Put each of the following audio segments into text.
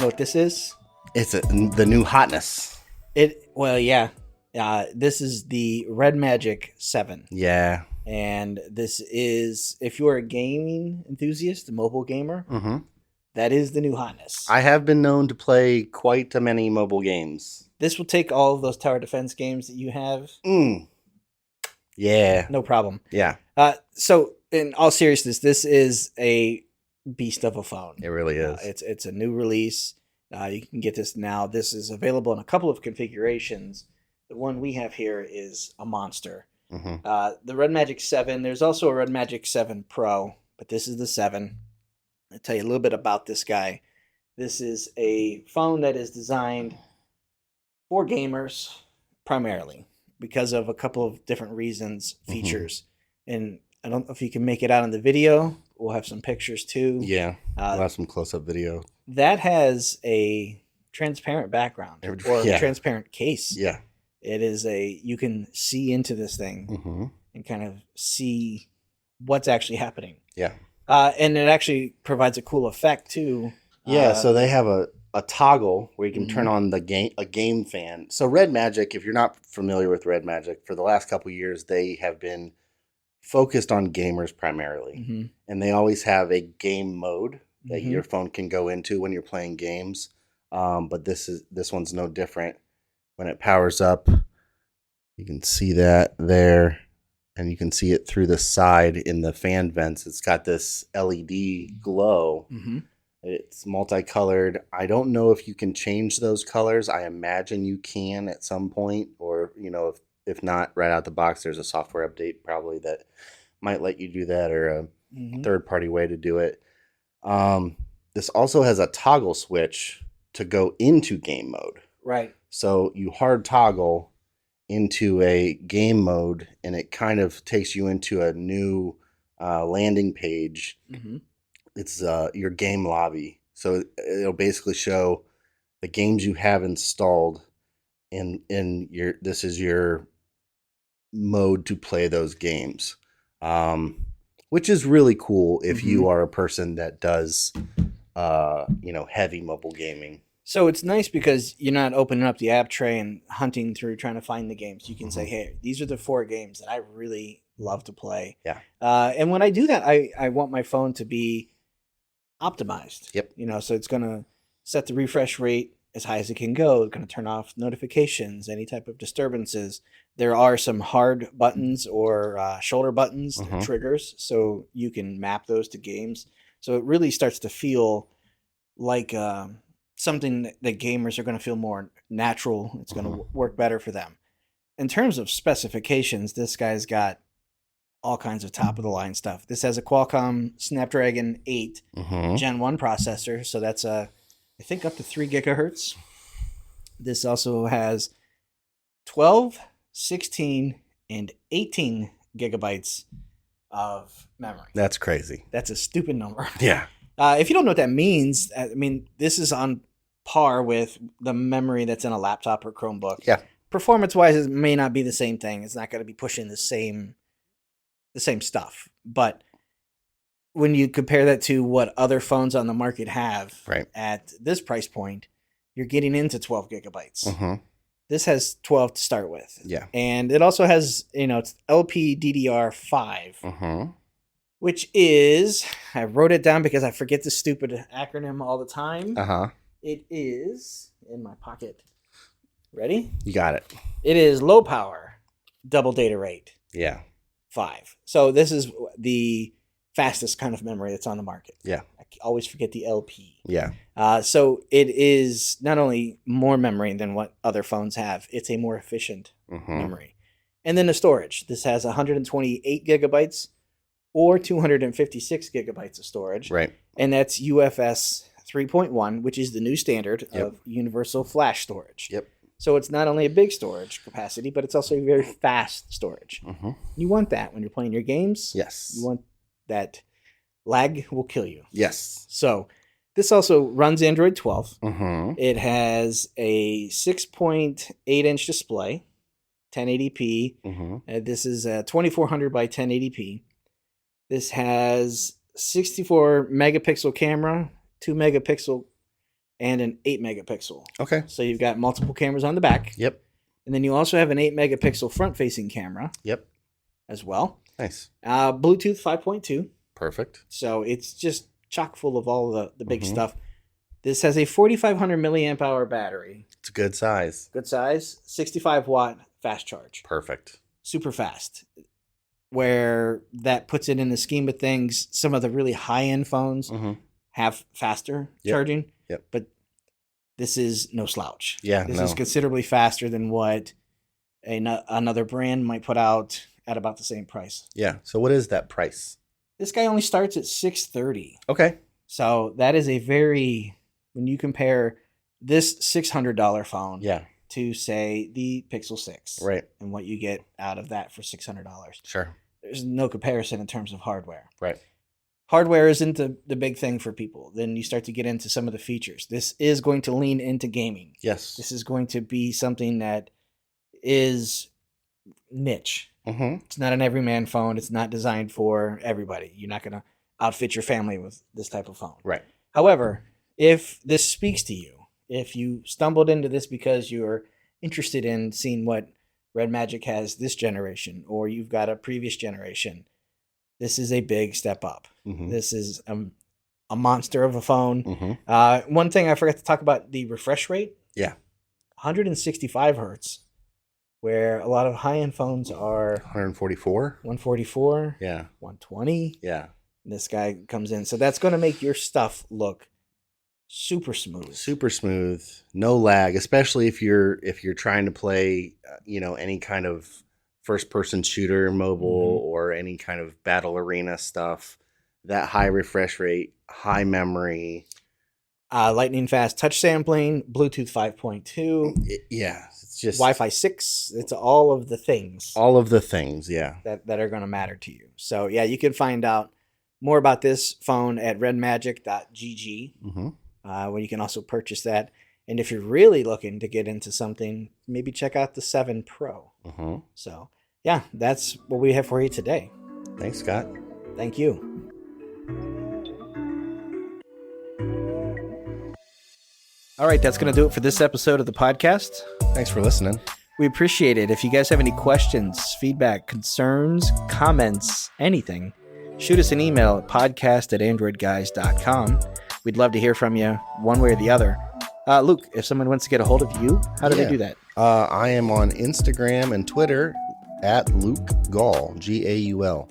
know what this is? It's the new hotness. This is the Redmagic 7. Yeah. And this is, if you're a gaming enthusiast, a mobile gamer, that is the new hotness. I have been known to play quite many mobile games. This will take all of those tower defense games that you have. Yeah. No problem. Yeah. So, in all seriousness, this is a beast of a phone. It really is. It's a new release. You can get this now. This is available in a couple of configurations. The one we have here is a monster. The Redmagic 7. There's also a Redmagic 7 Pro, but this is the 7. I'll tell you a little bit about this guy. This is a phone that is designed for gamers primarily because of a couple of different reasons, features. And I don't know if you can make it out in the video. We'll have some pictures too. Yeah, we'll have some close-up video. That has a transparent background or a transparent case. Yeah. It is you can see into this thing and kind of see what's actually happening. Yeah. And it actually provides a cool effect too. Yeah, so they have a toggle where you can turn on a game fan. So Redmagic, if you're not familiar with Redmagic, for the last couple of years, they have been focused on gamers primarily. And they always have a game mode that your phone can go into when you're playing games. But this one's no different. When it powers up, you can see that there, and you can see it through the side in the fan vents. It's got this LED glow. It's multicolored. I don't know if you can change those colors. I imagine you can at some point, or if not, right out the box, there's a software update probably that might let you do that, or a third-party way to do it. This also has a toggle switch to go into game mode. Right. So you hard toggle into a game mode, and it kind of takes you into a new landing page. It's your game lobby. So it'll basically show the games you have installed, and this is your mode to play those games, which is really cool if you are a person that does heavy mobile gaming. So it's nice because you're not opening up the app tray and hunting through trying to find the games. You can say, hey, these are the 4 games that I really love to play. Yeah. And when I do that, I want my phone to be optimized. Yep. So it's going to set the refresh rate as high as it can go. It's going to turn off notifications, any type of disturbances. There are some hard buttons or shoulder buttons, triggers, so you can map those to games. So it really starts to feel like something that gamers are going to feel more natural. It's going to work better for them. In terms of specifications, this guy's got all kinds of top-of-the-line stuff. This has a Qualcomm Snapdragon 8 Gen 1 processor, so that's I think up to 3 gigahertz. This also has 12, 16, and 18 gigabytes of memory. That's crazy. That's a stupid number. Yeah. If you don't know what that means, I mean, this is on par with the memory that's in a laptop or Chromebook. Yeah. Performance-wise, it may not be the same thing. It's not going to be pushing the same stuff. But when you compare that to what other phones on the market have at this price point, you're getting into 12 gigabytes. This has 12 to start with. Yeah. And it also has, it's LPDDR5, which is, I wrote it down because I forget the stupid acronym all the time. It is in my pocket. Ready? You got it. It is low power, double data rate. Yeah. 5. So this is the fastest kind of memory that's on the market. Yeah. I always forget the LP. Yeah. So it is not only more memory than what other phones have, it's a more efficient memory. And then the storage. This has 128 gigabytes or 256 gigabytes of storage. Right. And that's UFS 3.1, which is the new standard of universal flash storage. Yep. So it's not only a big storage capacity, but it's also a very fast storage. You want that when you're playing your games. Yes. You want that. Lag will kill you. Yes. So this also runs Android 12. It has a 6.8-inch display, 1080p. This is a 2400 by 1080p. This has 64 megapixel camera, 2 megapixel and an 8 megapixel. Okay. So you've got multiple cameras on the back. Yep. And then you also have an 8 megapixel front-facing camera. Yep. As well. Nice. Bluetooth 5.2. Perfect. So it's just chock full of all the big stuff. This has a 4,500 milliamp hour battery. It's a good size. Good size. 65 watt fast charge. Perfect. Super fast. Where that puts it in the scheme of things, some of the really high-end phones have faster charging. Yep. But this is no slouch. Yeah, This is considerably faster than what another brand might put out at about the same price. Yeah. So what is that price? This guy only starts at $630. Okay. So that is a very, when you compare this $600 phone to, say, the Pixel 6. Right. And what you get out of that for $600. Sure. There's no comparison in terms of hardware. Right. Hardware isn't the big thing for people. Then you start to get into some of the features. This is going to lean into gaming. Yes. This is going to be something that is niche. It's not an everyman phone. It's not designed for everybody. You're not going to outfit your family with this type of phone. Right. However, if this speaks to you, if you stumbled into this because you're interested in seeing what Redmagic has this generation, or you've got a previous generation, this is a big step up. This is a monster of a phone. One thing I forgot to talk about, the refresh rate. Yeah. 165 hertz. Where a lot of high-end phones are 144, 144, 120. Yeah. This guy comes in. So that's going to make your stuff look super smooth. Super smooth, no lag, especially if you're trying to play, any kind of first-person shooter, mobile, or any kind of battle arena stuff. That high refresh rate, high memory, lightning fast touch sampling, Bluetooth 5.2. It's just Wi-Fi 6. It's all of the things. All of the things, that are going to matter to you. So yeah, you can find out more about this phone at redmagic.gg, where you can also purchase that. And if you're really looking to get into something, maybe check out the 7 Pro. So yeah, that's what we have for you today. Thanks, Scott. Thank you. All right, that's going to do it for this episode of the podcast. Thanks for listening. We appreciate it. If you guys have any questions, feedback, concerns, comments, anything, shoot us an email at podcast@AndroidGuys.com. We'd love to hear from you one way or the other. Luke, if someone wants to get a hold of you, how do they do that? I am on Instagram and Twitter at Luke Gaul, Gaul.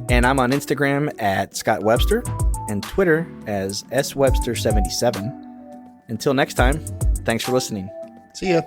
And I'm on Instagram at Scott Webster and Twitter as SWebster77. Until next time, thanks for listening. See ya.